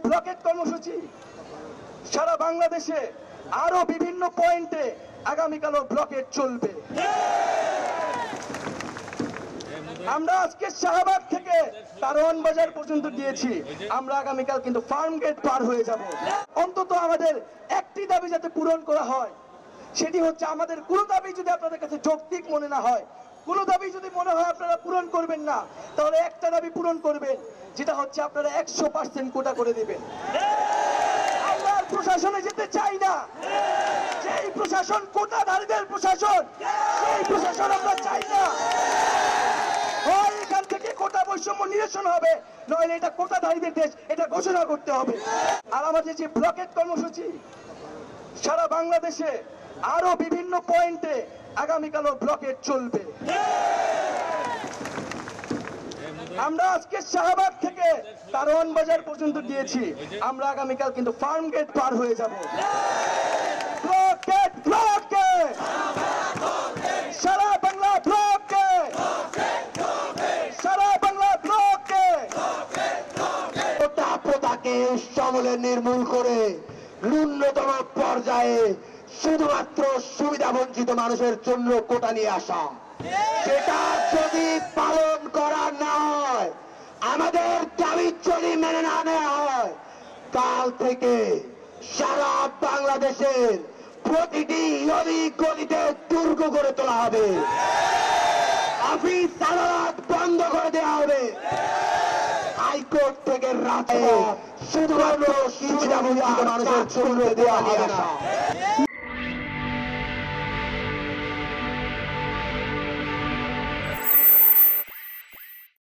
Blockade কর্মসূচি সারা বাংলাদেশে আরো বিভিন্ন পয়েন্টে আগামীকালও ব্লকেট চলবে। আমরা আজকে শাহবাগ থেকে কারওয়ান বাজার পর্যন্ত দিয়েছি, আমরা আগামীকাল কিন্তু ফার্ম গেট পার হয়ে যাব। অন্তত আমাদের একটি দাবি যাতে পূরণ করা হয়, সেটি হচ্ছে আমাদের কোনো দাবি যদি আপনাদের কাছে যৌক্তিক মনে না হয়, কোনো দাবি যদি মনে হয় আপনারা পূরণ করবেন না, তাহলে একটা দাবি পূরণ করবেন, যেটা হচ্ছে আপনারা 100% কোটা করে দিবেন। আমরা প্রশাসনে যেতে চাই না, যেই প্রশাসন কোটাধারীদের প্রশাসন, সেই প্রশাসন আমরা চাই না। হয় এখান থেকে কোটা বৈষম্য নিরসন হবে, নইলে এটা কোটাধারীদের দেশ, এটা ঘোষণা করতে হবে। আর আমাদের যে ব্লকেট কর্মসূচি সারা বাংলাদেশে আরো বিভিন্ন পয়েন্টে আগামীকালও ব্লকেট চলবে। আমরা আজকে শাহবাগ থেকে কারওয়ান বাজার পর্যন্ত দিয়েছি, আমরা আগামীকাল কিন্তু ফার্ম গেট পার হয়ে যাব। ব্লকেট ব্লকেট সারা বাংলা ব্লকেট, সারা বাংলা ব্লকেট। প্রথাকে সমূলে নির্মূল করে ন্যূনতম পর্যায়ে শুধুমাত্র সুবিধা বঞ্চিত মানুষের জন্য কোটা নিয়ে আসা, সেটা যদি পালন করা না হয়, আমাদের দাবি যদি মেনে না নেওয়া হয়, কাল থেকে সারা বাংলাদেশের প্রতিটি অলি গলিতে দুর্গ করে তোলা হবে, অফিস আদালত বন্ধ করে দেওয়া হবে, হাইকোর্ট থেকে রাতে শুধুমাত্র সুবিধা বঞ্চিত মানুষের জন্য দেওয়া হবে না।